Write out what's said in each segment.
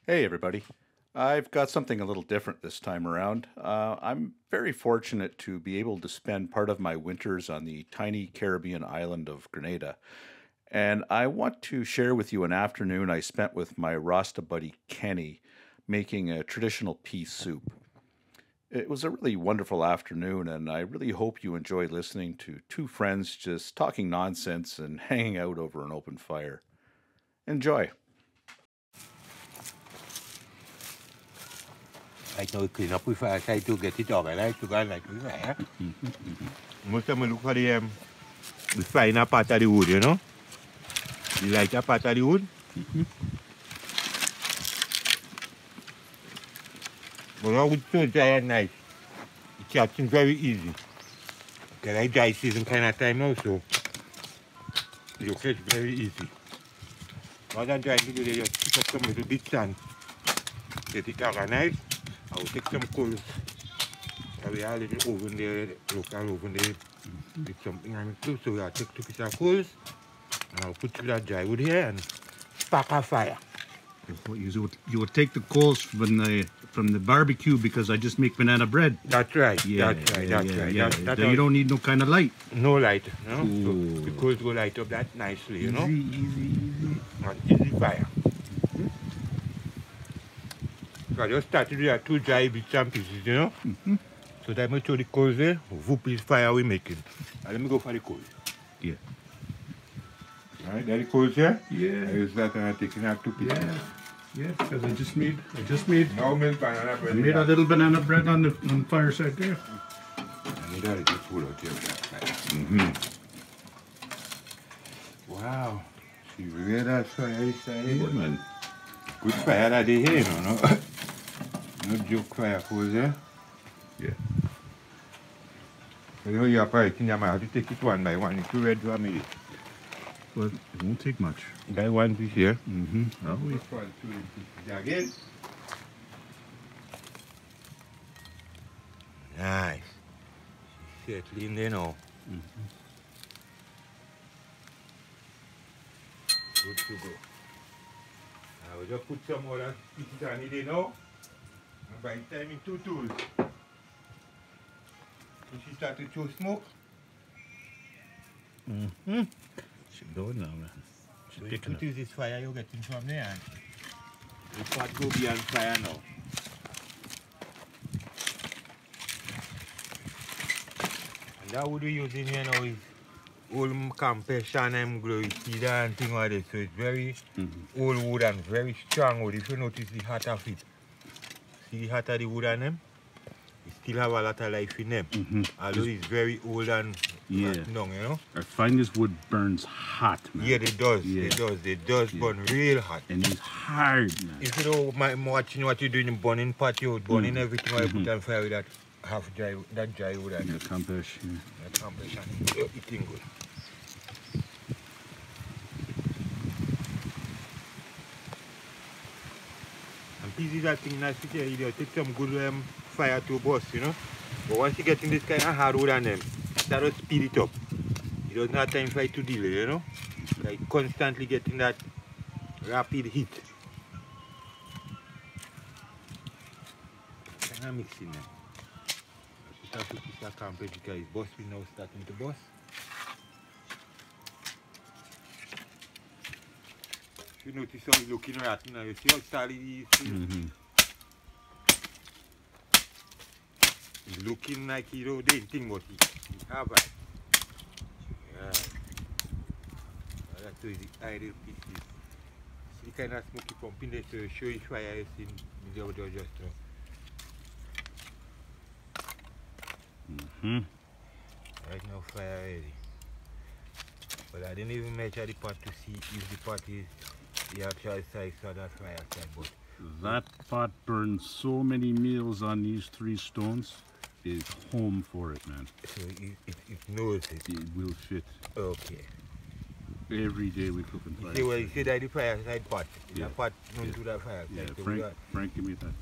Hey, everybody. I've got something a little different this time around. I'm very fortunate to be able to spend part of my winters on the tiny Caribbean island of Grenada. And I want to share with you an afternoon I spent with my Rasta buddy Kenny making a traditional pea soup. It was a really wonderful afternoon, and I really hope you enjoy listening to two friends just talking nonsense and hanging out over an open fire. Enjoy. Like now clean up with fireside to get it organized to go like with fire. Most of them look for the finer part of the wood, you know? The lighter part of the wood. But now wood so dry and nice. It catching very easy. Because like dry season kind of time now, so you catch very easy. Rather than trying to do, they just pick up some little bits and get it organized. I will take some coals. We have a little oven there, local oven there, with something on it too. So I'll take 2 pieces of coals and I'll put through that dry wood here and spark a fire. You would take the coals from the barbecue because I just make banana bread. That's right. Yeah, that's right. yeah, That's yeah, right. yeah. That's You don't need no kind of light. no light, you know. Ooh. So the coals go light up that nicely, you know. Easy. And easy fire. So I just started with that 2 dry bits and pieces, you know. So that I throw the coals there, whoop is fire we making. Now let me go for the coals. Yeah. Alright, there the coals here. Yeah. I use that and I'm taking out 2 pieces. Yeah, because I just made Now milk banana bread. a little banana bread on the fireside there. I need that to pull out here with that fire. Wow. See where that fire is Yeah, man. Good fire that they here, no? No joke fire coals there. Yeah. So you know you are probably think I might have to take it one by one. It's too red for me. But it won't take much. Got one piece here. I'll wait. This one, 2 pieces again. Nice. She's settling there now. Good to go. I will just put some other pieces on it there now. And by the time in 2 tools. So she started to smoke. She's going now, man. She's So you picking put up. this fire you're getting from there. And the pot go be on fire now. And that wood we using here now is old compression and glory cedar and thing like this. So it's very old wood and very strong wood. If you notice the heart of it. See the heart of the wood on them? It still have a lot of life in them. Although it's very old and Yeah. young, you know? I find this wood burns hot, man. Yeah, it does. Yeah. It does burn real hot. And it's hard, man. If you don't mind watching what you're doing in burning pot, you're burning everything while you put on fire with that half dry, that dry wood and Yeah, compass. Yeah. that compression. You're eating good. And pieces that thing nice to tell you, they'll take some good fire to burst, you know. But once you get in this kind of hard wood on them, that'll speed it up. You don't have time for it to delay, you know. Like constantly getting that rapid heat. Kind of mixing them. Put a piece of campage because it's busting now, starting to bust. You notice how it's looking right now. You see how solid it is? It's looking like you know, they think what it have. Yeah. That's the ideal pieces. See the kind of smoky pumping there, so show you fire is in the other just Right now fire ready. But I didn't even measure the pot to see if the pot is the actual size for that fire side, but That pot burns so many meals on these 3 stones. It's home for it, man. so it knows it. It will fit. Okay. Every day we cook and You fire. see what you see that the fire side pot. Yeah. The pot don't do that fire Yeah, side. So we Frank, give me that.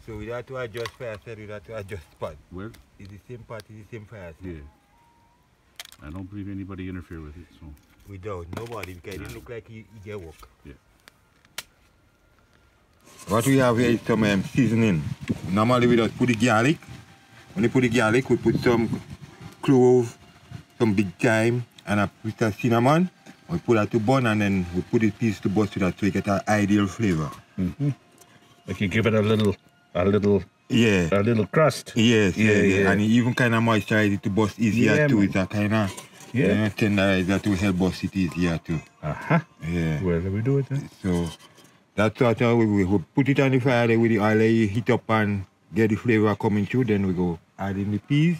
so we have to adjust fire side, we have to adjust pot. Well, It's the same pot, it's the same fire side. yeah. I don't believe anybody interfere with it, so. Without nobody, because it didn't look like he get work. Yeah. What we have here is some seasoning. Normally we just put the garlic. When we put the garlic, we put some clove, some big thyme, and a bit of cinnamon. We put that to burn, and then we put the peas to bust to that so you get an ideal flavor. Like you give it a little Yeah. a little crust. Yes, Yeah. and even kind of moisturize it to bust easier Yeah, too. man. It's a kind of tenderize that to help bust it easier too. Yeah. Well, we do it then. So that's what we put it on the fire there with the oil, heat up and get the flavor coming through. Then we go add in the peas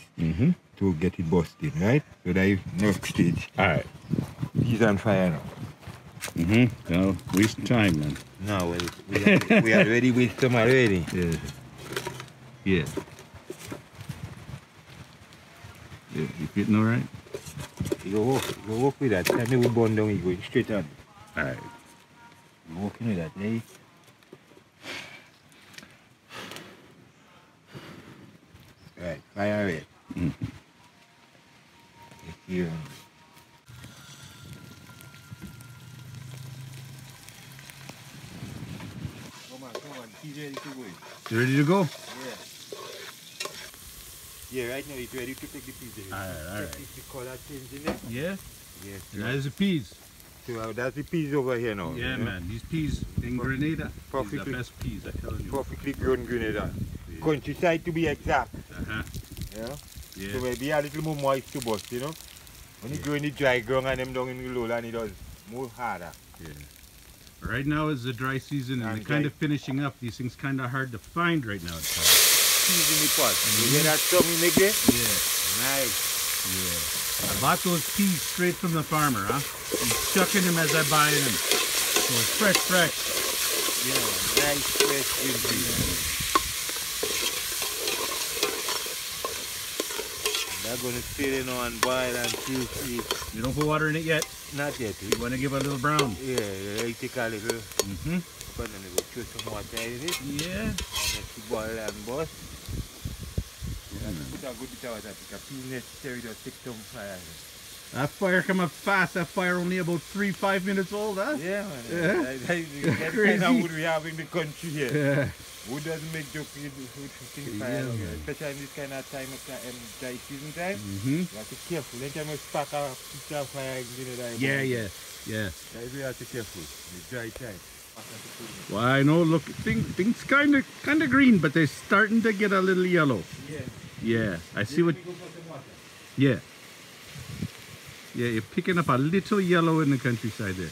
to get it busted, right? So that is next stage. All right. Peas on fire now. No, wasting time, man. No, we already with some already. Yeah. Yeah. Yeah, you getting all right? You go walk with that. Time we burn down, you go straight on. All right. You walking with that, eh? Right, fire it. Here. Come on. He's ready to go. You ready to go? Yeah. Yeah, right now it's ready to take the peas. All right. The color changing it. Yeah? Yes. There's the peas. So that's the peas over here now. Yeah, man. These peas in Grenada is the Perfectly. best peas, I'm telling you. Perfectly grown Grenada. Yeah. Countryside to be exact. Uh-huh. Yeah. Yeah. So maybe a little more moist to bust, you know. When you go in the dry ground and them down in the lowland, it does more harder. Yeah. Right now is the dry season and And they're kind dry- of finishing up. These things kind of hard to find right now. Peas in the pot. You hear that song we make there? Yeah. Nice. Yeah. I bought those peas straight from the farmer, huh? I'm shucking them as I buy them. So it's fresh. Yeah, nice fresh green peas. They're gonna sit in on boil and see. You don't put water in it yet. Not yet. You want to give it a little brown. Yeah, you take a little, Mm-hmm. but then you go throw some water in it, and Yeah. let it boil and bust. Yeah, put a good bit of water, because pea necessary to take some fire. That fire come up fast. That fire only about 3-5 minutes old, huh? Yeah, man. Yeah. That's kind Crazy. of wood we have in the country here. Yeah. Wood doesn't make joke with things Yeah, fire, man. especially in this kind of time of dry season time. Mm-hmm. You have to be careful. Anytime you spark a piece of fire, you know, Yeah. You have to be careful. It's dry time. Well, I know. Look, things kind of green, but they're starting to get a little yellow. Yeah. Yeah, I see what. Yeah. Yeah, you're picking up a little yellow in the countryside there.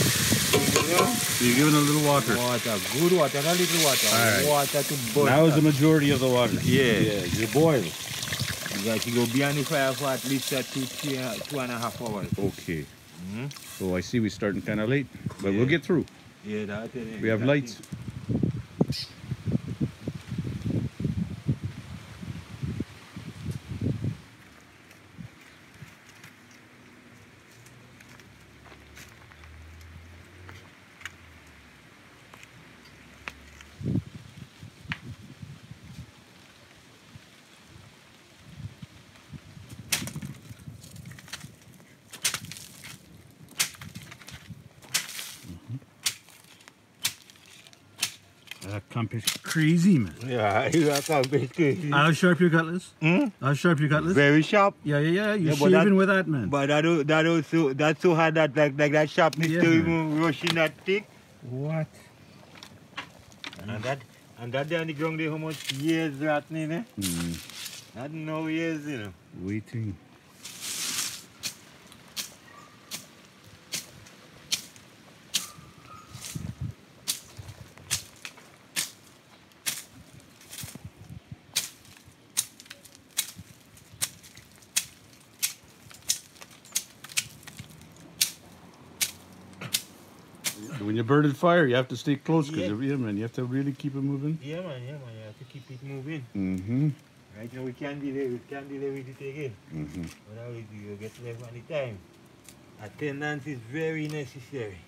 So you're giving a little water. Water, good water, not little water. All right. Water to boil. That was the majority of the water. Yeah. you boil. You got to go behind the fire for at least 2.5 hours. Okay. So I see we're starting kind of late, but we'll get through. Yeah, that's it. We have lights. That compass crazy, man. Yeah, you got to be crazy. How sharp your cutlass? How sharp your cutlass? Very sharp. Yeah. You're Yeah, but shaving that- with that, man. But that's so hard that like that sharpness Yeah, to man. even rushing that thick. What? And that there on the ground there, how much years rotting, eh? Not no years, you know. Waiting. When you're burning fire, you have to stay close because, Yeah. man, you have to really keep it moving. Yeah, man, you have to keep it moving. Mm-hmm. Right now we can't delay with it again. But how you get left on the time. Attendance is very necessary.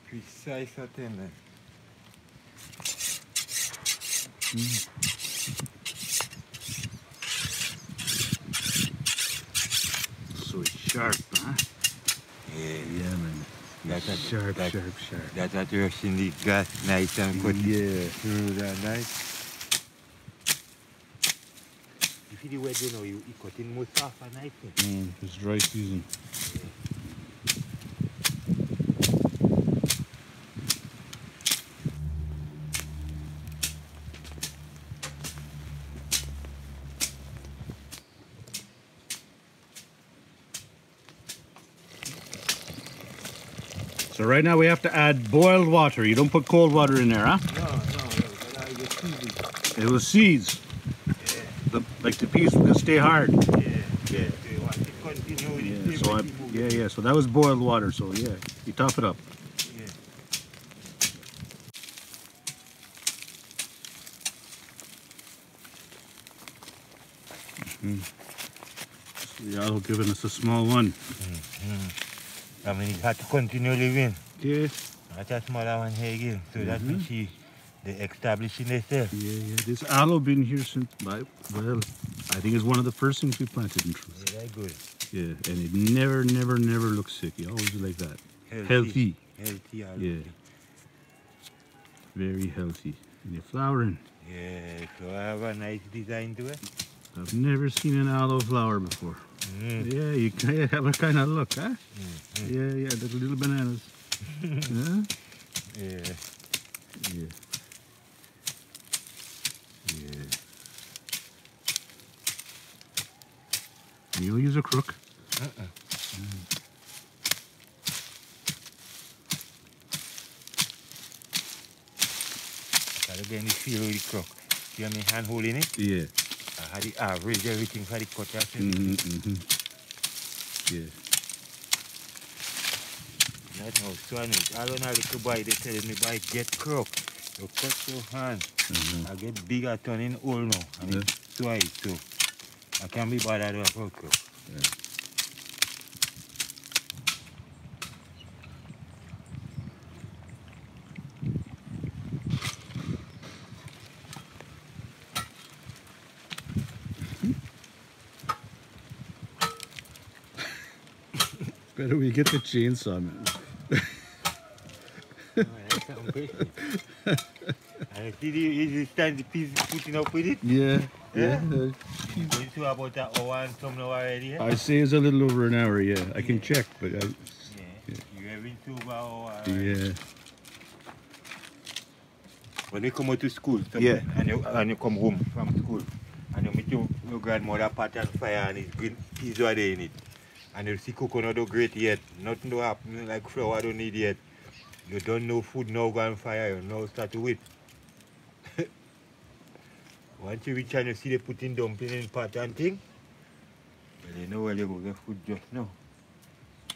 Precise attendance. So Sharp, huh? Yeah. Yeah, man. That's Sharp. That's what you're in the gas nice and cut Yeah. through that nice. You see the way you know you cut in more soft and nice. It's dry season. So right now we have to add boiled water. You don't put cold water in there, huh? No, but I get seaweed. It was seeds. Yeah. Like the peas will stay hard. Yeah. They want to continue with the same So that was boiled water. So yeah, you top it up. Yeah. So y'all giving us a small one. I mean, it had to continue living. Yeah. Not a smaller one here again. So that means they establishing themselves. Yeah. This aloe been here since, well, I think it's one of the first things we planted in truth. Yeah, that's good. Yeah, and it never looks sick. You always like that. Healthy. Healthy aloe. Yeah. Very healthy. And you're flowering. Yeah, so I have a nice design to it. I've never seen an aloe flower before. Yeah, you can have a kind of look, huh? Yeah, the little bananas. Yeah? Yeah. Yeah. You'll use a crook. Again, you feel with the crook. See how my hand holding it? Yeah. I had the average, everything for the cut. Yeah. That's how so I know. I don't know little boy, they tell me boy get crook. You cut your hand. I get bigger turning old now. And it's twice too. I can't be bothered with a crook. Yeah. Better we get the chainsaw, man. And see the stand the piece putting up with it? Yeah. Going to about an hour and some now already. I say it's a little over an hour, yeah. I can check, but You're having 2 hours. yeah. When you come out to school, Yeah. and you come home from school, and you meet your grandmother pot and fire and it's green peas are there in it. And you see coconut don't great yet. Nothing to happen like flour don't need yet. You don't know food now go on fire, you now start to whip. Once you reach and you see they putting dumpling in pot and thing, well, you know where you go get food just now.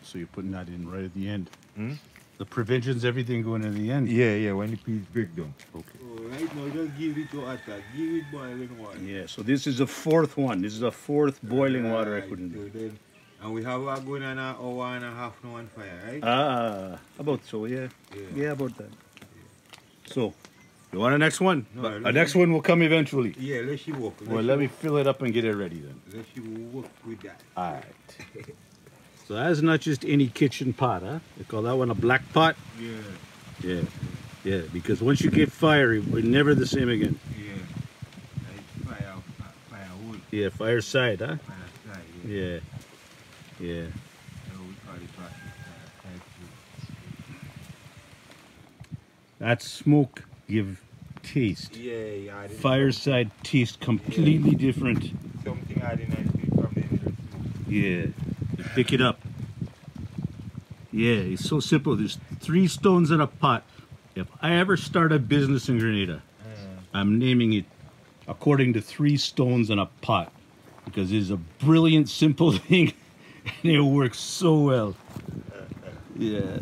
So you're putting that in right at the end. Hmm? The provisions, everything going at the end. Yeah, when the peas break down. Okay. So right now, just give it to water. Give it boiling water. Yeah, so this is the fourth one. This is the fourth boiling water I couldn't do. So then, and we have a going on an hour and a half now on fire, right? About so, yeah. Yeah. Yeah, about that. So, you want a next one? No, A next one will come eventually. Yeah, let's you walk. Well, let me fill it up and get it ready then. Let's you work with that. All right. So that's not just any kitchen pot, huh? They call that one a black pot. Yeah. Yeah, because once you get fiery, we're never the same again. Yeah. Like firewood. Yeah, fireside, huh? Fireside, Yeah. Yeah. We call it fireside. That smoke give taste. Yeah. Fireside taste completely different. Something adding nice to it from the little smoke. Yeah. You pick it up. Yeah, it's so simple. There's 3 stones in a pot. If I ever start a business in Grenada, I'm naming it according to 3 stones in a pot. Because it's a brilliant, simple thing. And it works so well. Yeah.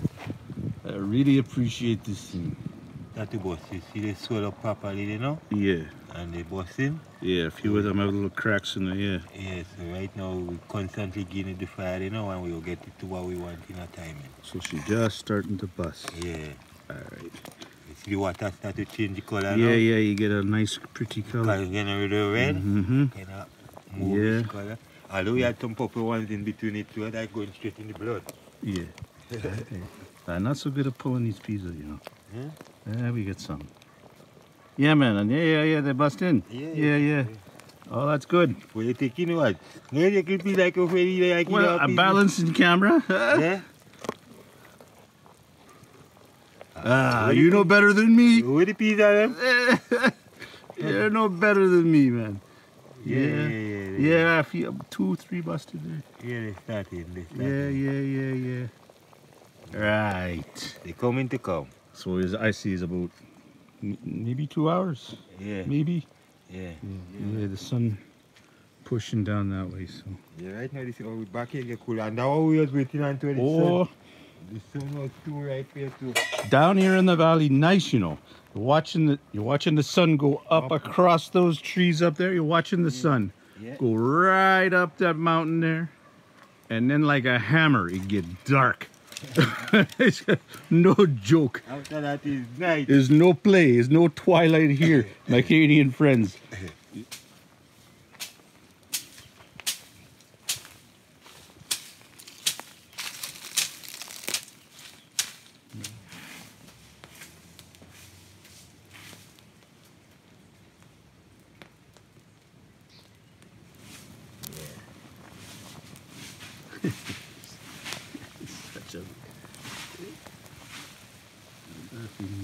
I really appreciate this thing. That's the boss. You see they sold up properly, you know? Yeah. And they bossing. Yeah, a few of them have little cracks in there, yeah. Yeah, so right now we constantly giving it the fire, you know, and we'll get it to what we want in a time. So she's just starting to bust. Yeah. Alright. You see the water start to change the color now? Yeah, you get a nice, pretty color. Because getting rid of red, Mm-hmm. kind of move this color. Although we had some purple ones in between it, so they're going straight in the blood. Yeah. I'm not so good at pulling these pieces, you know. Yeah? Yeah, we get some. Yeah, man. And yeah, they bust in. Yeah. Oh, that's good. What you taking what? No, you could be like a very like Well, I'm balancing camera. Yeah? You know better than me. Where the peas are them? You're no better than me, man. Yeah. Yeah, I feel 2, 3 busted there. Yeah, they started. Yeah. Right. They coming to come. So I see is about maybe 2 hours. Yeah. Maybe. Yeah. Yeah, the sun pushing down that way, so. Yeah, right now this is we back here get cool. And now we was waiting until the sun. The sun was too right here too. Down here in the valley, nice, you know. You're watching the sun go up across those trees up there. You're watching the sun go right up that mountain there. And then like a hammer, it get dark. It's no joke. After that is night. There's no play. There's no twilight here, my Canadian friends. Such a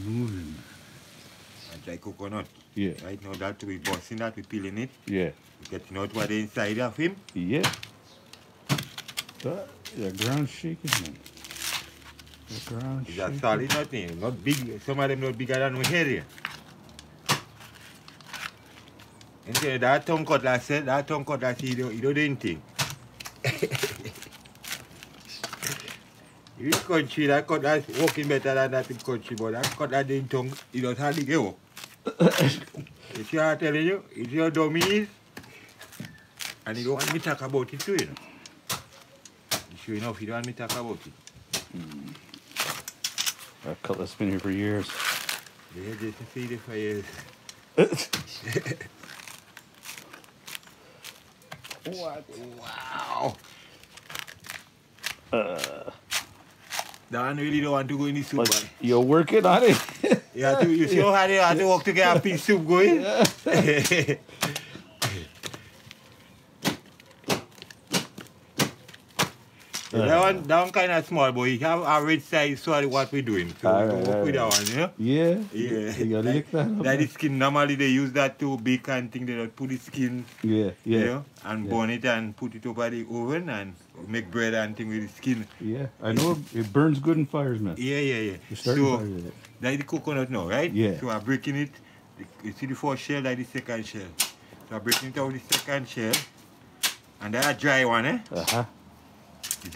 moving. And try coconut. Yeah. Right now that we busting that, we peeling it. Yeah. We getting out what the inside of him. Yeah. The ground's shaking, man. The ground's It's a shaking. solid nothing. Not big. Some of them not bigger than we head here. And so that tongue cutlass said, he don't do anything. In this country, that cutlass working better than that in country, but that cutlass in tongue, he don't hardly get work. You see what I'm telling you? It's your dummy is, and you don't want me to talk about it too, you know. Sure enough, you don't want me to talk about it. That cutlass been here for years. Yeah, just to see the fires. What? Wow! Dan really don't want to go in the soup. But Man. you're working on it. You see how hard you have to work to get a piece of soup going? That one kind of small, but you have average size, so what we're doing. So we work with that one, you know? Yeah. Yeah. You gotta lick that up. Like the skin, normally they use that to bake and thing. They don't put the skin, Yeah. you know, and burn it and put it over the oven and make bread and thing with the skin. Yeah. I know it burns good in fires, man. Yeah. You're starting So, fires with it. that's the coconut now, right? Yeah. So I'm breaking it. You see the first shell, that's the second shell. So I'm breaking it out with the second shell. And that's a dry one, eh? Uh-huh.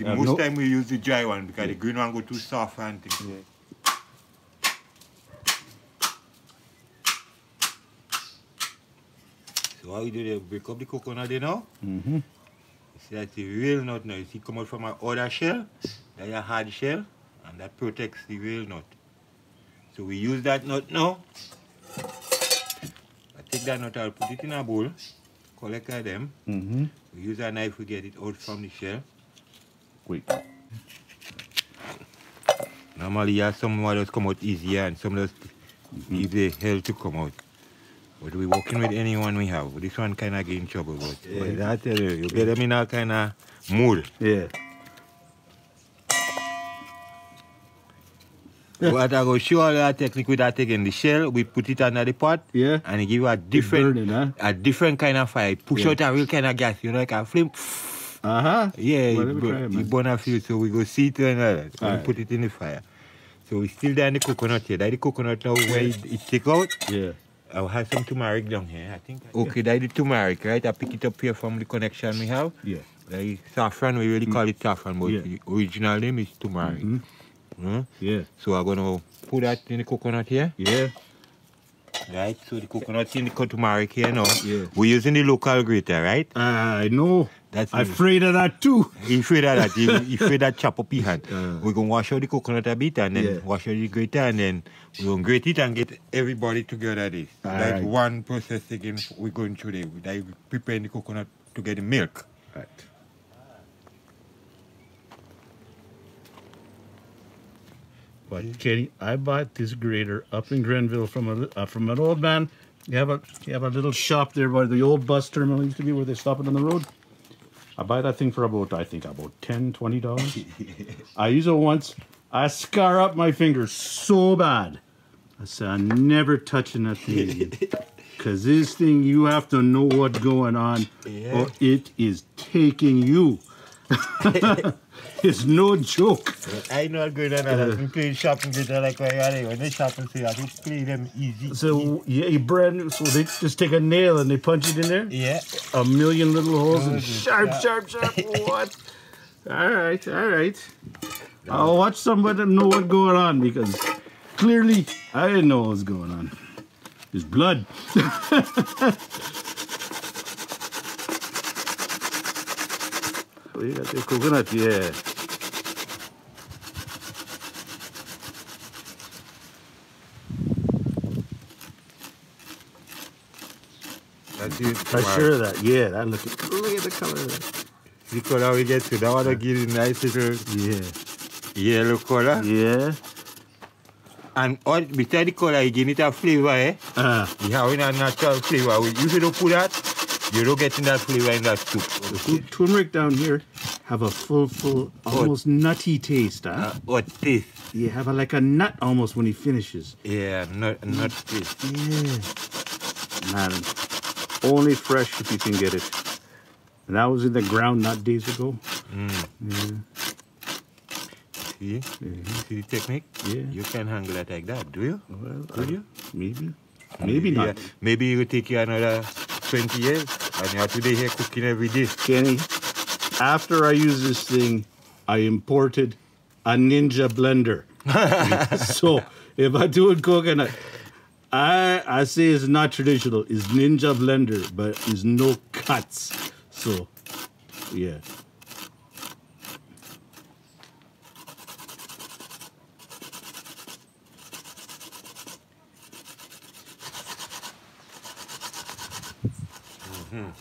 Most time we use the dry one because the green one go too soft and things. Yeah. So how we do the break up the coconut there now? Mm-hmm. See that's the real nut now. You see come out from an other shell, that's a hard shell, and that protects the real nut. So we use that nut now. I take that nut, I'll put it in a bowl, collect them. Mm-hmm. We use a knife, we get it out from the shell. Wait. Normally, yeah, some models come out easier and some just leave the hell to come out. But we're working with anyone we have. This one kind of get in trouble, but I tell you, you get them in a kind of mood. Yeah. What I go show you that technique with that again. The shell, we put it under the pot. Yeah. And it give you a different, burning, huh? a different kind of fire. It push out a real kind of gas, you know, like a flame. Uh-huh. Yeah, Well, let me try it, it man. burn a few, so we go see it and all that. All We right. put it in the fire. So we still down the coconut here. That the coconut now where it take out. Yeah. I'll have some turmeric down here, I think. Okay, that's the turmeric, right? I pick it up here from the connection we have. Yeah. Like saffron, we really call it saffron, but Yeah. the original name is turmeric. Yeah. So I'm gonna put that in the coconut here. Yeah. Right, so the coconut in the turmeric here now. Yeah. We're using the local grater, right? I know. That's I'm it. afraid of that too. You afraid of that? You afraid that chop up your hand? We're gonna wash out the coconut a bit and then Yeah. wash out the grater and then we're gonna grate it and get everybody together this. That's Alright. one process again we're going through there. Like preparing the coconut to get the milk. Right. But Kenny, I bought this grater up in Grenville from an old man. You have a little shop there by the old bus terminal used to be where they stop it on the road. I buy that thing for about $10-$20. I use it once. I scar up my fingers so bad. I said I'm never touching that thing again. Cause this thing you have to know what's going on, or it is taking you. It's no joke. I know what's going on. I've been playing shopping with like where you are. When they shopping, so I just play them easy. So yeah, brand new. So they just take a nail and they punch it in there. Yeah. A million little holes and sharp. What? All right. I'll watch somebody know what's going on because clearly I didn't know what was going on. There's blood. Oh, you got the coconut, yeah. That's it. I'm sure of that. Yeah, that look at the color of that. The color we get to, that one give it nice little yellow color. Yeah. And all, besides the color, you give it a flavor, eh? You have a natural flavor. If you don't put that, you don't get in that flavor in that soup. The turmeric down here have a full, almost nutty taste, huh? What taste? You have like a nut almost when he finishes. Yeah, nut taste. Yeah. Man, only fresh if you can get it. And that was in the ground not days ago. Yeah. See? See the technique? Yeah. You can handle it like that, do you? Well, do you? Maybe not. Maybe it will take you another 20 years and you have to be here cooking every day. Kenny, after I use this thing, I imported a Ninja blender. So if I do it coconut, I say it's not traditional. It's Ninja blender, but it's no cuts. So, yeah. Yeah.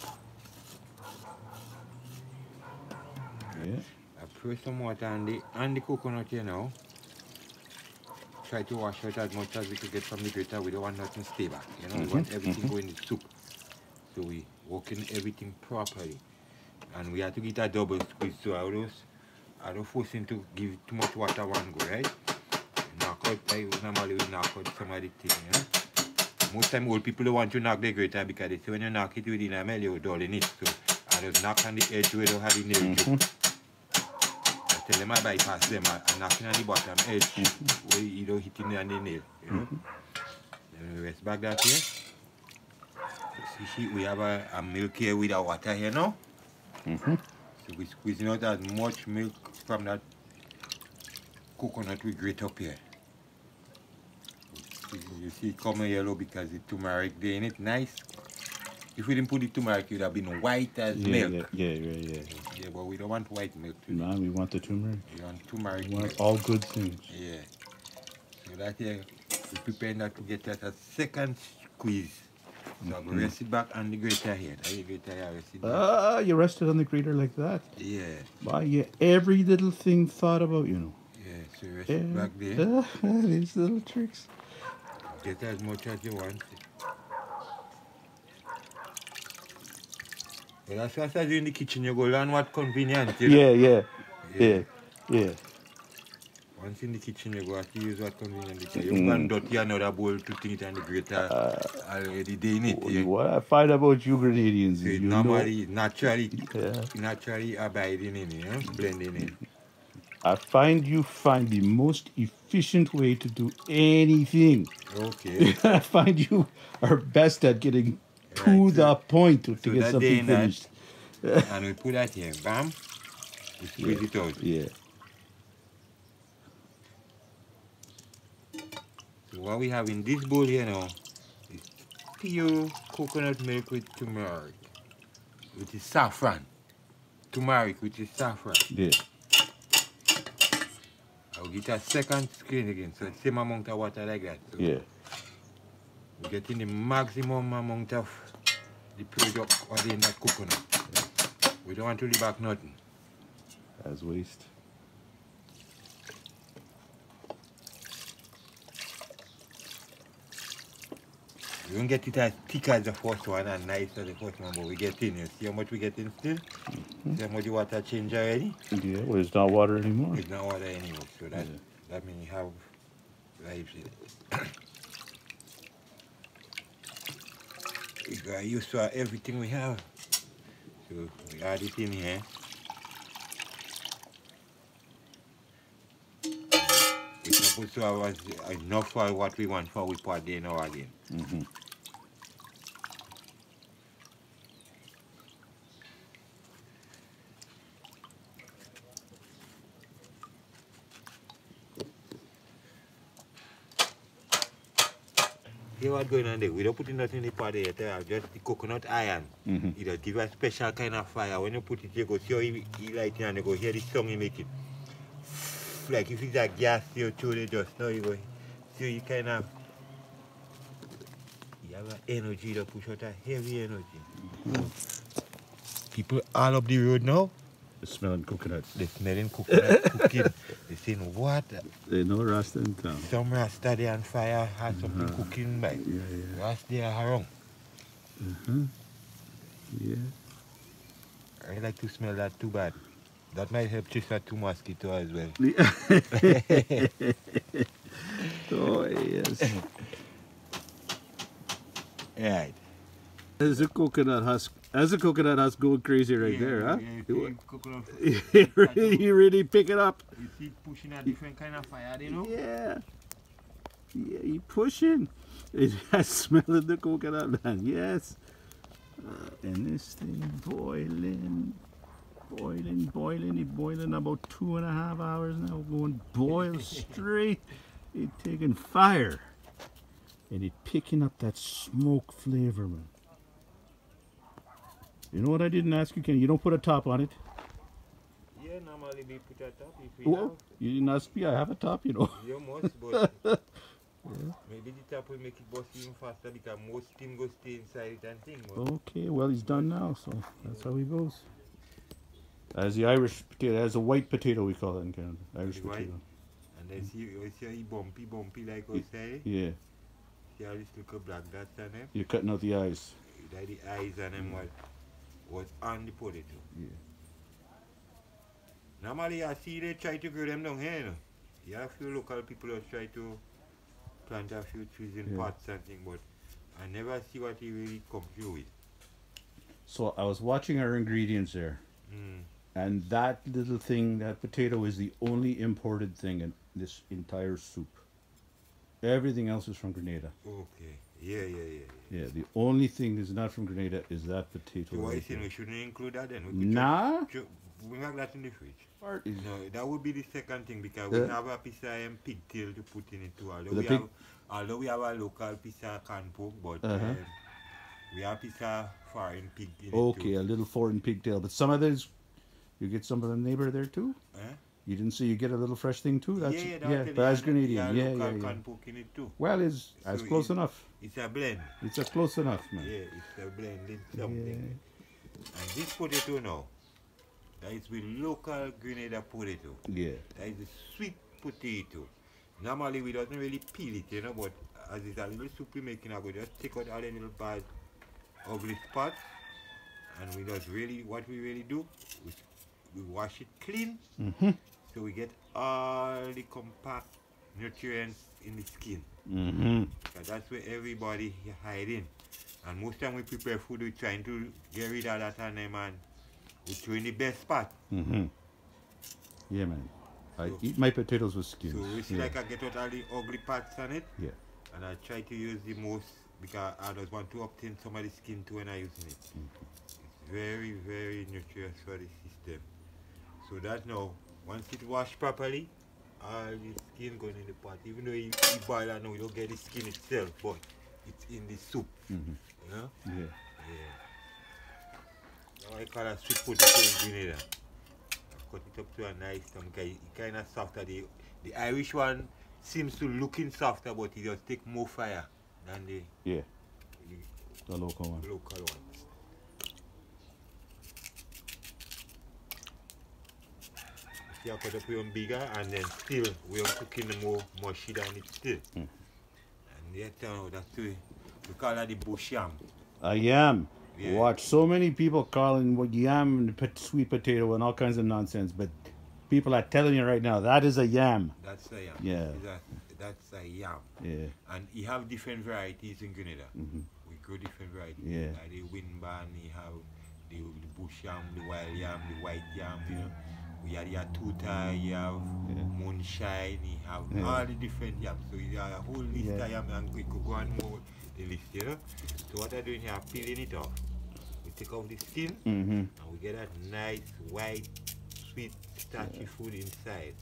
I pour some water on the coconut here now. Try to wash out as much as we can get from the grater. We don't want nothing stay back. You know, we want everything going in the soup. So we working everything properly. And we have to get a double squeeze. So I don't force him to give too much water one go, right? Knock out, normally we knock out some of the thing, you know? Most time old people don't want to knock the grater because they say when you knock it within a mile, you're dull in it. So I just knock on the edge where they have the nail too. I tell them I bypass them and knocking on the bottom edge where you don't hit in the nail, you know? Then we rest back that here. See, we have a milk here with our water here now. So we're squeezing out as much milk from that coconut we grate up here. You see it coming yellow because the turmeric there in it, nice. If we didn't put the turmeric, it would have been white as milk. Yeah, but we don't want white milk today. No, we want the turmeric. We want turmeric We want milk. all good things. Yeah. So that here, we're preparing that to get that a second squeeze. So I'm going to rest it back on the grater here. The grater here, rest it back. You rested on the grater like that? Yeah. Why, yeah, every little thing thought about, you know. Yeah, so rest it back there. These little tricks. Get as much as you want. Well, that's what I do in the kitchen. You go learn what convenient. You know? Yeah. Once in the kitchen, you go have to use what convenient. Because you can dirty another bowl to think it and the grater already doing it. Yeah. What I find about you Grenadians So is it you normally, know, naturally abiding in, you know, blending in. I find you find the most efficient way to do anything. Okay. I find you are best at getting to the point to get that something day finished. And we put that here, bam, we squeeze it out. Yeah. So what we have in this bowl here now is pure coconut milk with turmeric, which is saffron. Turmeric, which is saffron. Yeah. I'll get a second screen again, so same amount of water like that. So Yeah. we're getting the maximum amount of the product in that coconut. We don't want to leave back nothing. As waste. We don't get it as thick as the first one and nice as the first one, but we get in. You see how much we get in still? See how much the water change already? Yeah, well, it's not water anymore. It's not water anymore, so that means you have life in it. We got used to everything we have. So we add it in here. We're supposed to have enough for what we want for we pot there now again. Hear what's going on there? We don't put nothing in the pot there, just the coconut iron. It will give a special kind of fire. When you put it, you go see how he light it and you go hear the song he make it. Like if it's a gas you throw it just now, you go see you kind of you have an energy to push out a heavy energy. People all up the road now, They're smelling coconut. they're smelling coconut cooking. They're saying what? They know Rasta in town. Some Rasta there on fire has something cooking by. Rasta there around. Yeah. I like to smell that too bad. That might help chase out two mosquitoes as well. Oh, yes. Right. There's a coconut husk. That's a coconut husk going crazy right there, huh? You see coconut. You really pick it up. You see pushing a different kind of fire, you know? Yeah. Yeah, you pushing. I smelling the coconut, man. Yes. And this thing boiling. It's boiling about 2.5 hours now. Going boil straight. It's taking fire. And it's picking up that smoke flavor, man. You know what I didn't ask you, Kenny? You don't put a top on it. Yeah, normally we put a top if we Oh, you didn't ask me. I have a top, you know. You must, but maybe the top will make it bust even faster because most steam goes stay inside it and thing. Okay, well, he's done now, so that's how he goes. As the Irish potato, as a white potato, we call it in Canada. Irish The white? potato. And then see he bumpy like outside. Yeah, See how this little black dots on them? you're cutting out the eyes. That the eyes on them was on the potato. Yeah. Normally I see they try to grow them down here. You know? You have a few local people that try to plant a few trees in pots and things, but I never see what he really come through with. So I was watching our ingredients there, and that little thing, that potato, is the only imported thing in this entire soup. Everything else is from Grenada. Okay. Yeah. Yeah, the only thing that's not from Grenada is that potato. So what you right saying there. we shouldn't include that then? We could Nah. bring back that in the fridge. Part is- No, that would be the second thing because we have a piece of pigtail to put in it too. Although we have a local piece of canned pork, but we have a piece of foreign pig in it Okay, too. a little foreign pigtail, but some of those, you get some of the neighbor there too. Eh? You didn't say you get a little fresh thing too. That's Yeah, but that's Grenadian. Yeah, local canned pork in it too. Well, it's that's So close enough. It's a blend. It's a close enough, man. Yeah, it's a blended something. And this potato now, that is with local Grenada potato. Yeah. That is a sweet potato. Normally we don't really peel it, you know, but as it's a little soup we making, I go just take out all the little bad ugly spots, and we just really, what we really do, we wash it clean, so we get all the compact nutrients in the skin. So that's where everybody hiding. And most time we prepare food, we're trying to get rid of that and them, and we throw in the best spot. Yeah, man. I eat my potatoes with skins. So we see like I get out all the ugly parts on it. Yeah. And I try to use the most because I just want to obtain some of the skin too when I using it. It's very, very nutritious for the system. So that now, once it washed properly, all the skin going in the pot. Even though you boil it now, you don't get the skin itself, but it's in the soup. You know? Yeah. Now I call it sweet potato in Grenada. I cut it up to a nice because it kind of softer. The Irish one seems to looking softer, but it just take more fire than the The local one. local ones. you cut up them bigger, and then still we are cooking them more mushy than it still. And yet, that's we call that the bush yam. A yam. Yeah. Watch so many people calling what yam and sweet potato and all kinds of nonsense, but people are telling you right now that is a yam. That's a yam. Yeah. That's a yam. Yeah. And you have different varieties in Grenada. We grow different varieties. Yeah. Like the windban, you have the bush yam, the wild yam, the white yam, you know. We have the atuta, you have moonshine, you have all the different yams. So you have a whole list of yam, and we could go on more the list, you know. So what I'm doing here, I'm peeling it off. We take off the skin, and we get that nice, white, sweet, starchy food inside.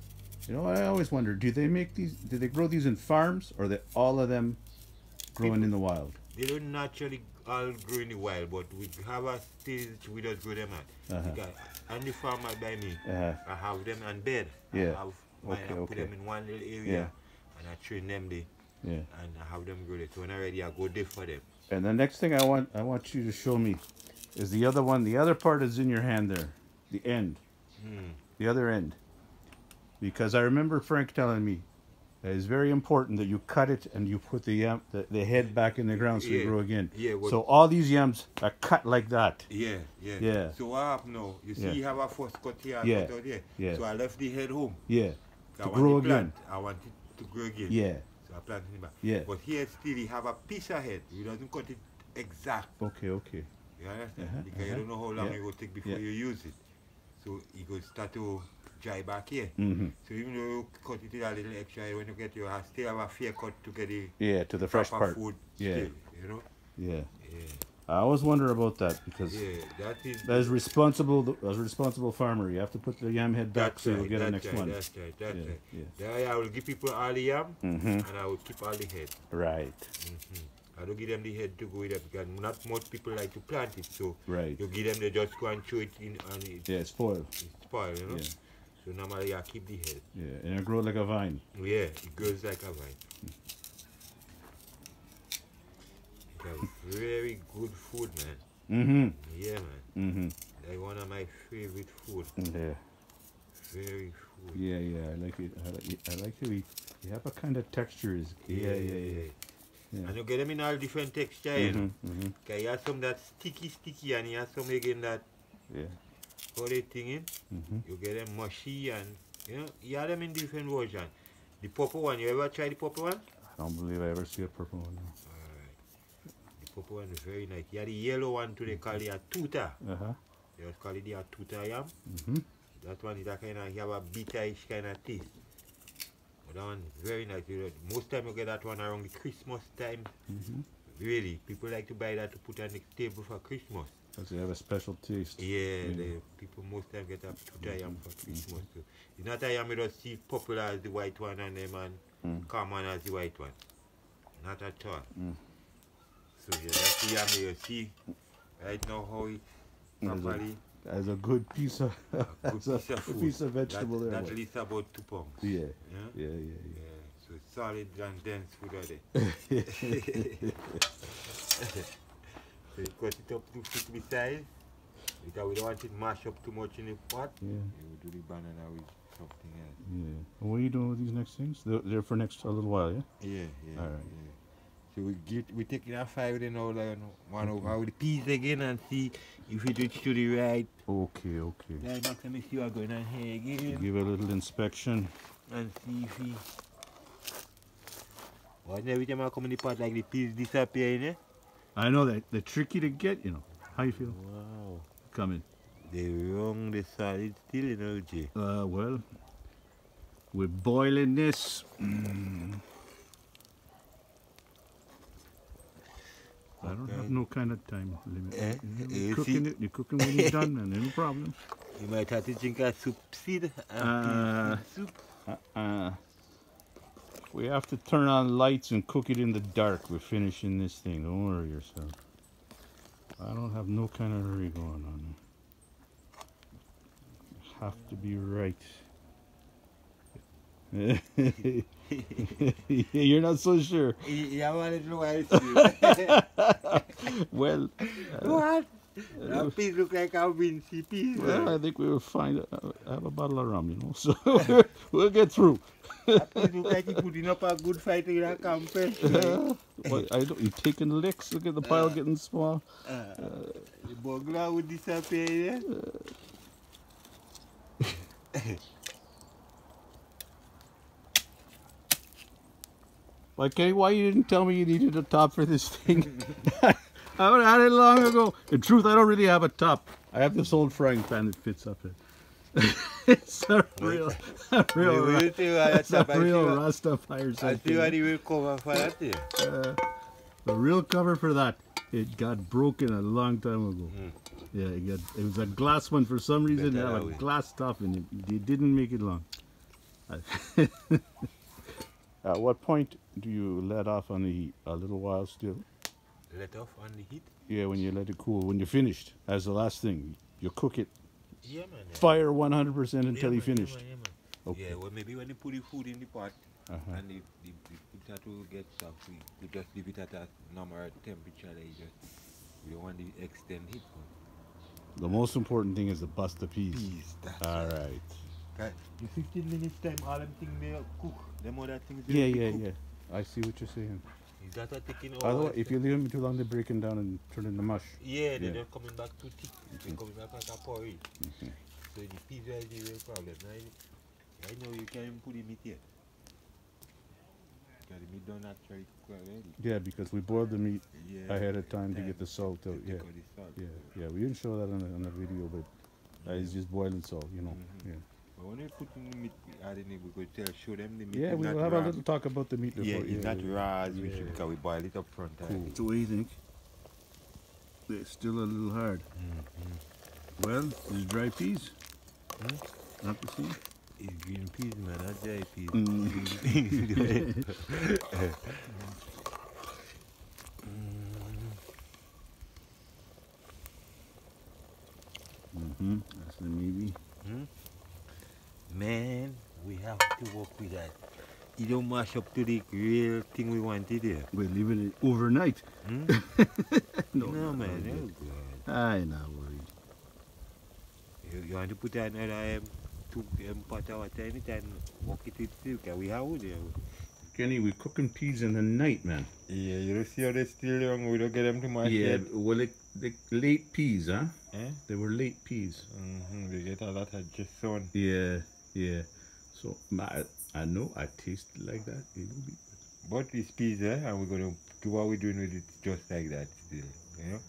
You know, I always wonder, do they grow these in farms, or are they all of them growing in the wild? They don't naturally all grow in the wild, but we have a stage we just grow them at. Because on the farm by me, I have them on bed. Yeah. I have mine, I put them in one little area, and I train them there. And I have them grow there. So when I'm ready, I go there for them. And the next thing I want you to show me is the other one. The other part is in your hand there, the end, the other end. Because I remember Frank telling me that it's very important that you cut it and you put the head back in the ground so you grow again. Yeah. So all these yams are cut like that. Yeah. So what happened now? You see, you have a first cut here, cut out here. Yeah. So I left the head home. Yeah. To grow again. I want it to grow again. Yeah. So I planted it back. Yeah. But here still you have a piece of head. You doesn't cut it exact. Okay. You understand? Because you don't know how long it will take before you use it. So it will start to dry back here. So even though you cut it a little extra, when you get your, still have a fair cut to get the to the fresh part. Food Yeah. still, you know? Yeah. I always wonder about that because as responsible farmer, you have to put the yam head back so you'll get the next one. That's right. There I will give people all the yam and I will keep all the head. Right. I don't give them the head to go with it because not much people like to plant it. So you give them, they just go and throw it in and it's spoiled. It's spoiled, you know? Yeah. So normally I keep the head. Yeah, and it grows like a vine. Yeah, it grows like a vine. It's a very good food, man. Yeah, man. Like one of my favorite food. Yeah. Very food. Yeah, I like it. I like how you have a kind of texture. Yeah. And you get them in all different texture, you know. Because you have some that sticky, and you have some again that how they thing in. You get them mushy, and you know, you have them in different versions. The purple one, you ever try the purple one? I don't believe I ever see a purple one. The purple one is very nice. You have the yellow one too, they call it a tuta. They just call it the tuta yam. That one is a kind of, you have a bitter-ish kind of taste. But that one is very nice. Most time you get that one around the Christmas time. Really, people like to buy that to put on the table for Christmas. Because they have a special taste. Yeah, people most time get a tuta yam for Christmas too. It's not a yam you just see popular as the white one and them and common as the white one. Not at all. So that's the yam you see right now how it properly. As a good piece of piece of vegetable there. That's at least about 2 pounds. Yeah. So it's solid and dense food are there. So you cut it up to fit the size. Because we don't want it mash up too much in the pot. Yeah. You do the banana with something else. Yeah. What are you doing with these next things? They're for next a little while, yeah? Yeah. All right. So we take it at 5 then now, like, one over with the peas again and see if it reach to the right. Okay. Then next time we see what's going on here again. Give a little inspection. And see if he... Well, every time I come in the pot, like the peas disappear, innit? I know that they're tricky to get, you know. How you feel? Wow. Coming. They're wrong, they're solid still, you know, Jay. Well, we're boiling this. I don't have no kind of time limit. You're cooking when you're done, and no problem. You might have to drink a soup seed. Soup. We have to turn on lights and cook it in the dark. We're finishing this thing. Don't worry yourself. I don't have no kind of hurry going on. I have to be right. You're not so sure. Yeah, I want to know why it's Well, what? That piece look like a Vinci piece. Well, I think we will find have a bottle of rum, you know. So we'll get through. That piece look like he putting up a good fight in a campaign. But I don't. You taking licks? Look at the pile getting small. The burglar would disappear. Like, okay, why you didn't tell me you needed a top for this thing? I would have had it long ago. In truth, I don't really have a top. I have this old frying pan that fits up it. It's a real Rasta fireside. I see what he will cover for that. The real cover for that, it got broken a long time ago. Yeah, it was a glass one for some reason. It had a glass top in it. They didn't make it long. At what point do you let off on the heat? A little while still? Let off on the heat? Yeah, when you let it cool. When you're finished, as the last thing, you cook it. Yeah, man. Fire 100% until you finished. Yeah, man. Okay. Yeah, well, maybe when you put the food in the pot and the potato gets soft, you just leave it at a normal temperature. We don't want to extend heat. The most important thing is to bust the peas. That's All right. right. In 15 minutes time, all them things they cook. Them other things they Yeah, cook. yeah. I see what you're saying. Is that a taking By the way, if you leave them too long, they're breaking down and turning to mush. Yeah, they're not coming back too thick. They're coming back like a porridge. So the peas are the real problem. I know you can't even put the meat yet. Because the meat don't actually cook already. Yeah, because we boiled the meat Yeah, ahead of time to get the salt out. to Yeah, take out the salt. yeah. We didn't show that on the video, but it's just boiling salt, you know. Yeah. But when you put in the meat, add in it, we could show them the meat. Yeah, is we not will have raw. a little talk about the meat before. Yeah, it's not raw as we yeah. should, because we boil it up front. Cool. So what do you think? They're still a little hard. Well, these dry peas. Not the same. It's green peas, man, not dry peas. That's the maybe. Man, we have to work with that. You don't mash up to the real thing we wanted there. We're leaving it overnight. No, man, that's good. I'm not worried. You want to put another pot of water in it and walk it with silk, and we have it there. Kenny, we're cooking peas in the night, man. Yeah, you don't see how they're still young, we don't get them to mash Yeah, yet. well, they late peas, huh? Eh? They were late peas. They get a lot of just on. Yeah, yeah. So I know I taste it like that. It will be. But these peas, and we're going to do what we're doing with it just like that still, you know?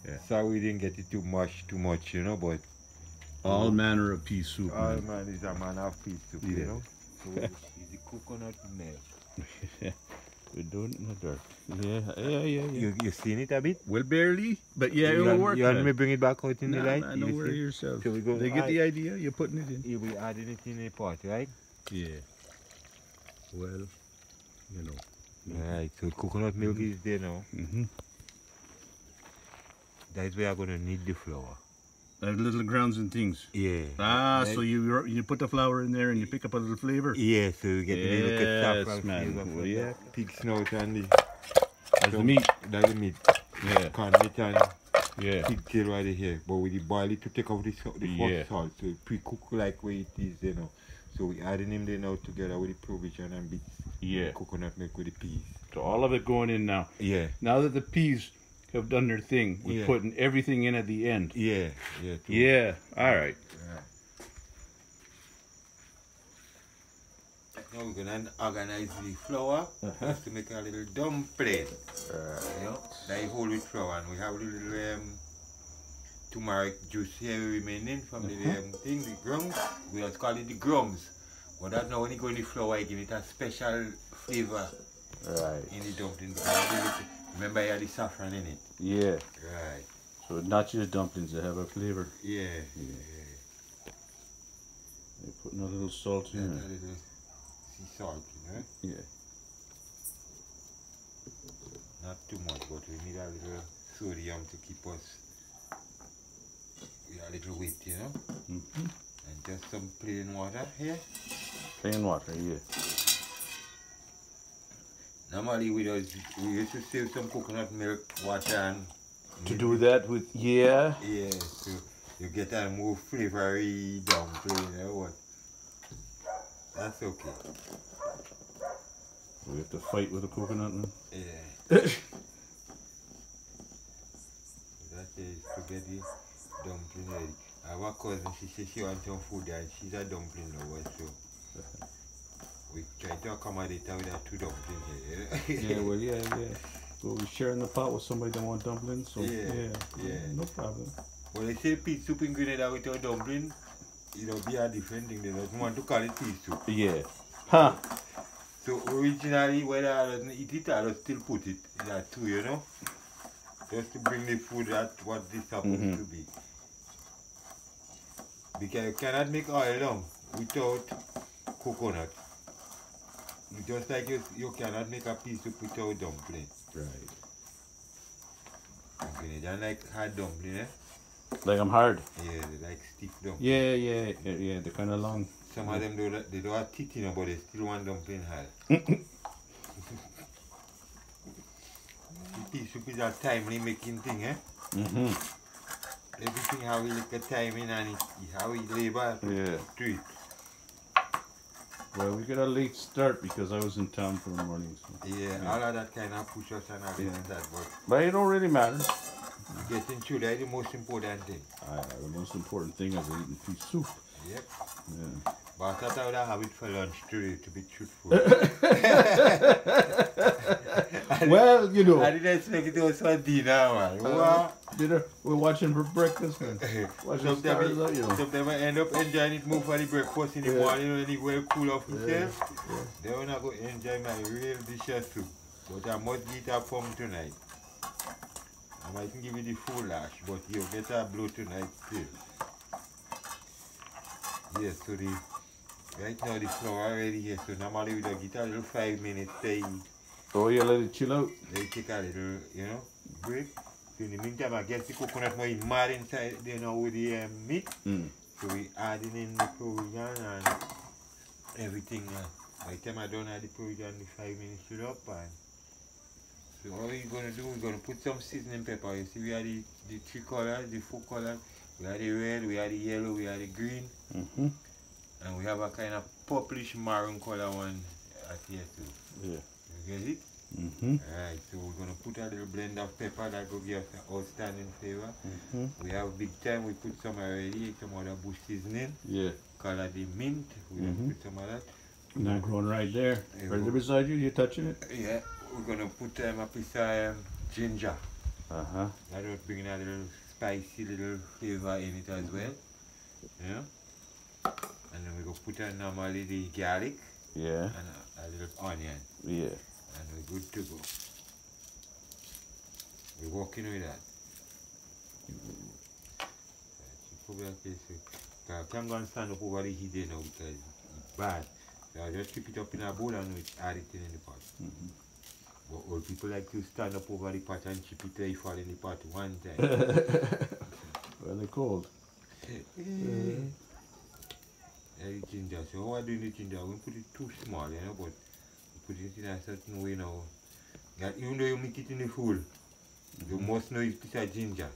Yeah. So we didn't get it too much, you know, but All manner of pea soup. all Man. man is a man of peas soup, Yeah. you know? So it's the coconut milk. We're doing it in the dark. Yeah. You seen it a bit? Well, barely, but yeah, you it'll want, work. You want man. me bring it back out in the light? Nah, You don't see? worry yourself. So we go- They get the idea. You're putting it in. You'll be adding it in the pot, right? Yeah. Well, you know. Right, so coconut milk is there now. That's where I'm going to need the flour. Like little grounds and things. Yeah. So you put the flour in there and you pick up a little flavor. Yeah, so you get the little Yes, saffron man. flavor from Well, the yeah. pig snout and the That's the meat. That's the meat. Yeah. Corn meat and Yeah. pig tail right here. But we boil it to take out the Yeah. first salt. So it pre-cook like way it is, you know. So we adding them there now together with the provision and bits. Yeah. Coconut milk with the peas. So all of it going in now. Yeah. Now that the peas have done their thing, we're Yeah. putting everything in at the end. Yeah. Too. Yeah. All right. Now we're gonna organize the flour just to make a little dumpling. You know, that you hold with flour, and we have a little turmeric juice here remaining from the thing, the grums. We just call it the grums. But that's now when you go in the flour, you give it a special flavor Right. in the dumpling. Remember, you have the saffron in it. Yeah. Right. So not just dumplings, they have a flavor. Yeah. They're putting a little salt Yeah. in A it. little sea salt, you know. Yeah. Not too much, but we need a little sodium to keep us a little weight, you know. And just some plain water here. Plain water, yeah. Normally we used to save some coconut milk, water and To do that with, yeah. Yeah, so you get a more flavory dumpling, you know what? That's okay. We have to fight with a coconut now. Yeah. That is spaghetti dumpling ready. I have a cousin, she said she wants some food and she's a dumpling lover, so we try to accommodate her with that two dumplings here. Yeah, well, yeah. Well, we're sharing the pot with somebody that want dumplings, so Yeah. no problem. Well, they say pea soup in Grenada without dumpling, it'll be a different thing. They don't want to call it pea soup. Yeah. Huh. So originally, whether I don't eat it, I will still put it in that too, you know? Just to bring the food at what this supposed to be. Because you cannot make oil down without coconut. Just like you cannot make a pea soup without dumpling. Right. Okay, they don't like hard dumpling, eh? Like I'm hard. Yeah, they like stiff dumpling. Yeah. They're kind of long. Some of them they don't have teeth, you know, but they still want dumpling hard. The pea soup is a timely making thing, eh? Everything how we look at timing and how we labor to it. Well, we got a late start because I was in town for the morning. So. Yeah, all of that kind of push us and all that, But it don't really matter. getting through that is the most important thing. The most important thing is eating fish soup. Yep. Yeah. But I thought I would have it for lunch today, to be truthful. Well, you know. I didn't expect it was for dinner, man. What? Dinner, we're watching for breakfast, man. Sometimes I end up enjoying it more for the breakfast in the morning when it will cool off itself. Then when I go enjoy my real dishes too. But I must eat a plum tonight. I might give you the full lash, but you'll get a blow tonight still. Yes, so right now the flour already here, so normally we don't get a little 5 minutes stay. Oh, you let it chill out? Let it take a little, break. So in the meantime, I guess the coconut more mad inside there now with the meat. So we adding in the provision and everything. By the time I done add the provision, the 5 minutes should up. And so what we're going to do, we're going to put some seasoning pepper. You see we have the three colors, the four colors. We have the red, we have the yellow, we have the green. And we have a kind of purplish maroon color one at here too. Yeah. You get it? Alright, so we're going to put a little blend of pepper that will give us an outstanding flavor. We have big time, we put some already, some other bush seasoning. Yeah. Color the mint, we put some of that. Not growing right there. Right there beside you, you touching it? Yeah, we're going to put a piece of ginger. That will bring a little spicy little flavor in it as well. Yeah. And then we go put in normally the garlic. Yeah. And a little onion. Yeah. And we're good to go. We're working with that. I'm going to stand up over the heat there now because it's bad. So I just keep it up in a bowl and we add it in the pot. But old people like to stand up over the pot and chip it till you fall in the pot one time. Well, they're cold. Ginger. So how I do the ginger? We put it too small, but we put it in a certain way now. That even though you make it in the food, you must know it's a ginger.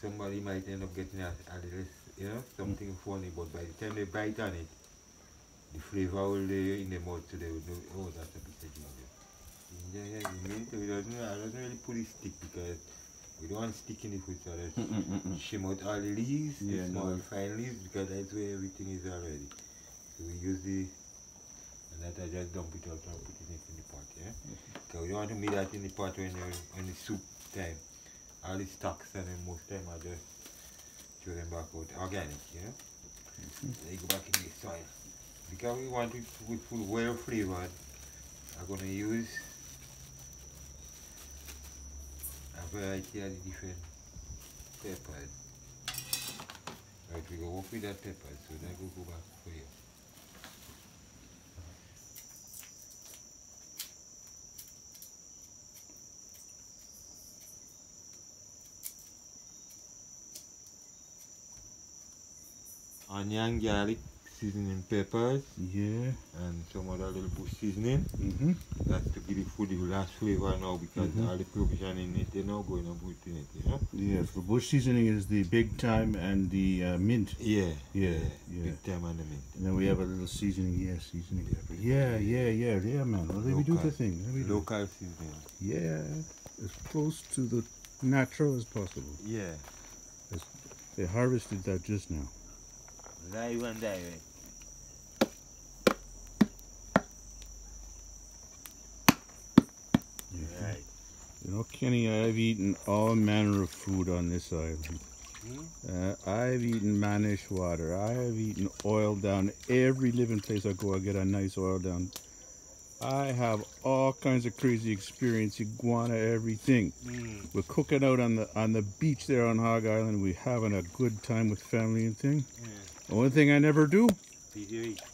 Somebody might end up getting a little, something funny, but by the time they bite on it, the flavor will be in the mouth, so they would know, oh, that's a piece of ginger. Ginger, I don't really put it stick because we don't want stick in the food, so I just shim out all the leaves, the small fine leaves, because that's where everything is already. So we use and that I just dump it out and put it in the pot, Because we don't want to make that in the pot when the soup time. All the stocks and then most time I just throw them back out organic, They go back in the soil. Because we want it with food well flavored, I'm going to use a variety of the different peppers. Right, we go work with that pepper, so then we'll go back for you. Onion, garlic, seasoning peppers Yeah. and some other little bush seasoning. Mm-hmm. That's to give the food the last flavor now because all the provision in it, they're now going to put in it, you know? Yes, the bush seasoning is the big thyme and the mint. Yeah, Yeah. big time on the mint. And then we have a little seasoning. Yeah, seasoning pepper. Yeah, man. Well, let me do the thing. Let me do. Local seasoning. Yeah, as close to the natural as possible. Yeah, They harvested that just now. live and direct. Right. You know, Kenny, I've eaten all manner of food on this island. I've eaten manish water. I have eaten oil down. Every living place I go, I get a nice oil down. I have all kinds of crazy experience, iguana, everything. We're cooking out on the beach there on Hog Island. We're having a good time with family and thing. The one thing I never do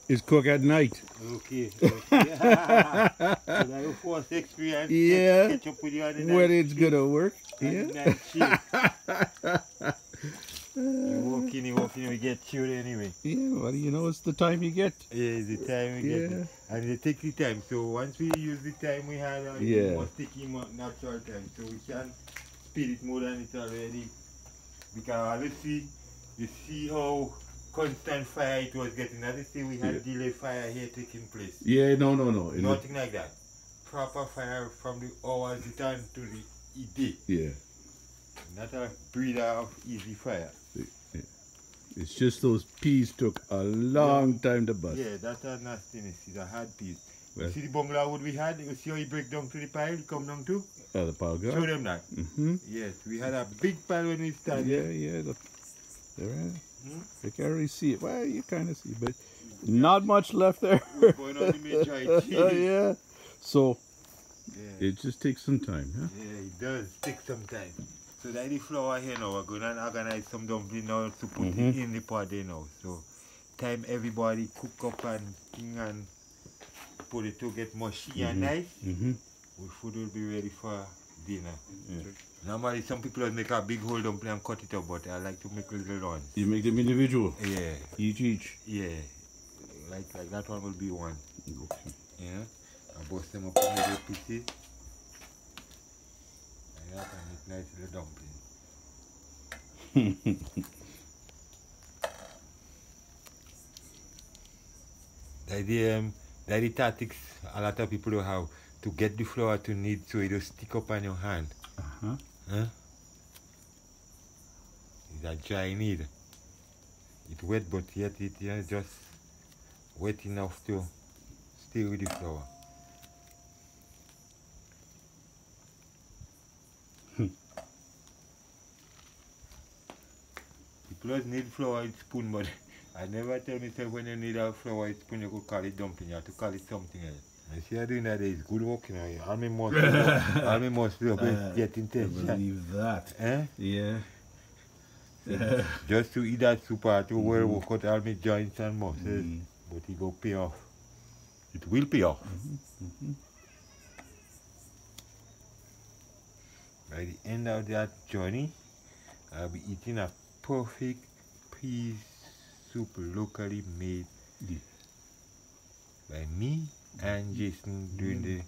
is cook at night. Okay. That first experience. Yeah. Catch up with you on the When night it's shift. gonna work. On Yeah. the night shift. You walk in, we get chilled anyway. Yeah, well, you know, it's the time you get. Yeah, it's the time we get Yeah. it. And they take the time. So once we use the time we had, Yeah. we must take him natural time. So we can speed it more than it already. Because obviously, you see how constant fire it was getting. Obviously, we had delayed fire here taking place. Yeah, no. Nothing like that. Proper fire from the hours it on to the day. Yeah. Not a breeder of easy fire. It's just those peas took a long time to bust. Yeah, that's a nastiness. It's a hard piece. Well, You see the bungalow wood we had? You see how he break down to the pile, he come down to? the pile Show guard. them that. Mm-hmm. Yes, we had a big pile when we started. Yeah. There. You can't really see it. Well, you kind of see, but not much left there. We're going on the majority. Yeah. So Yeah. it just takes some time, huh? Yeah, it does take some time. So that the flour here now, we're going to organize some dumpling now to put it in the pot there now. So time everybody cook up and thing and put it to get mushy and nice, Mm-hmm. the food will be ready for dinner. Normally some people will make a big whole dumpling and cut it up, but I like to make little ones. You make them individual. Yeah, Each. yeah. Like that one will be one. Okay. Yeah. I bust them up in little pieces. Like that and make nice little dumpling. The tactics a lot of people don't have to get the flour to knead so it don't stick up on your hand. Uh-huh. Huh? It's a dry knead. It's wet but yet it just wet enough to stay with the flour. People just need flour with spoon, but I never tell myself when you need a flour with spoon you could call it dumpling, you have to call it something else. And see, I doing that is good work, you know. All me must be get I intention. believe that. Eh? Yeah. Just to eat that soup or to wear work out all my joints and muscles. But it go pay off. It will pay off. By the end of that journey, I'll be eating a perfect pea soup locally made by me and Jason doing the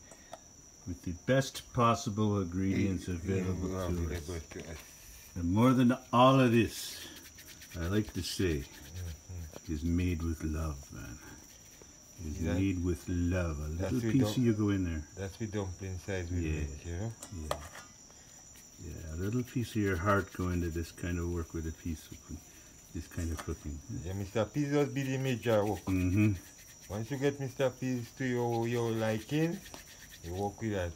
With the best possible ingredients available to us. And more than all of this, I like to say, is made with love, man. Is made with love. A little piece of you go in there. That's the dumpling size we make, you know? Yeah, a little piece of your heart go into this kind of work with a piece of this kind of cooking. Yeah, Mr. Peace just be the major work. Once you get Mr. Peace to your liking, you work with that.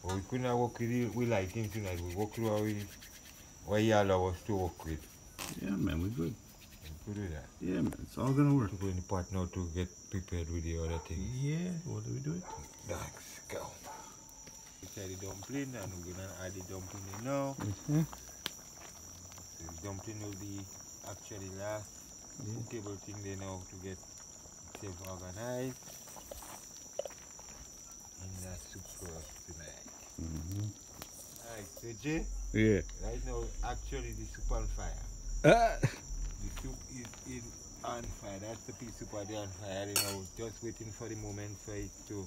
But we couldn't work with liking tonight. We work with what he allow us to work with. Yeah, man, we're good. We could do that. Yeah, man, it's all gonna work. To go in the pot now to get prepared with the other thing. Yeah, what do we do it? Let's go. We try the dumpling and we're gonna add the dumpling in now. So the dumpling will be actually last cookable thing there now to get itself organized. And that soup for us tonight. Alright, so Jay, Yeah. right now actually the soup on fire. Ah. The soup is in on fire. That's the pea soup already on fire. You know, just waiting for the moment for it to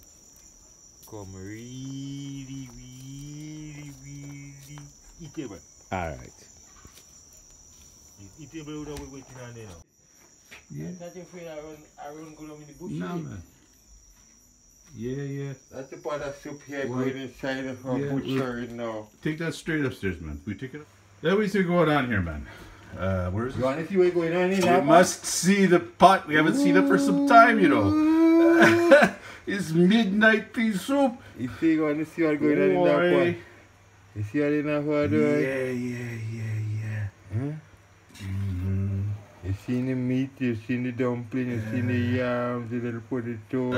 come really, really, really eatable. Alright. It's eatable without we waiting on it now. Yeah. I'm not afraid I run go down in the bush. No, man. Yeah. That's the part of soup here Well, going inside of our yeah, butcher now. Take that straight upstairs, man. We take it up. That we see going on here, man. Where's You want to see what's going on in We that must see the pot. We haven't seen it for some time, you know. It's midnight pea soup. You see, you want to see what's going on in that Boy. pot? You see what in that pot doing? Yeah. Huh? Mm-hmm. You seen the meat, you seen the dumpling, you seen the yams, the little potato,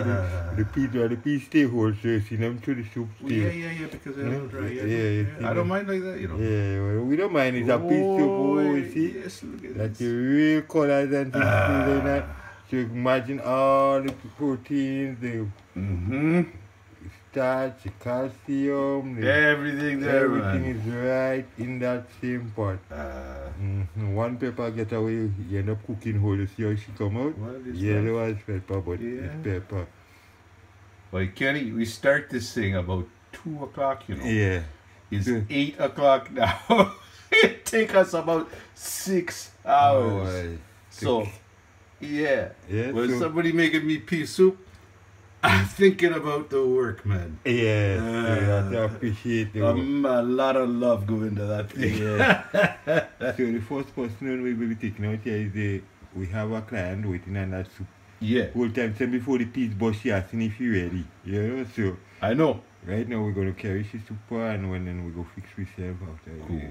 the peas stay whole, so you seen them through the soup still. Yeah, because they're a little dry. Yeah, I don't mind like that, you know. Yeah, well, we don't mind, it's a pea soup, oh, you see? Yes, look at That's this. the real colors and things in that. So you imagine all the proteins, the starch, the calcium, Everything there, everything man. is right in that same pot. One pepper get away, you end up cooking whole, you see how she come out? Well, it's Yellow as pepper, but Yeah. it's pepper. Well, Kenny, we start this thing about 2 o'clock, you know. Yeah. It's Good. 8 o'clock now. It take us about 6 hours. Oh, So, yeah. Yeah, When so- somebody making me pea soup, I'm thinking about the work, man. Yeah, you have to appreciate the work. A lot of love go into that thing. Yeah. So the first person we will be taking out here is we have a client waiting on that soup. Yeah, Whole time saying before the peas bust, she asking if you ready. You know, so I know. right now we're gonna carry she soup and when then we go fix myself after. Cool.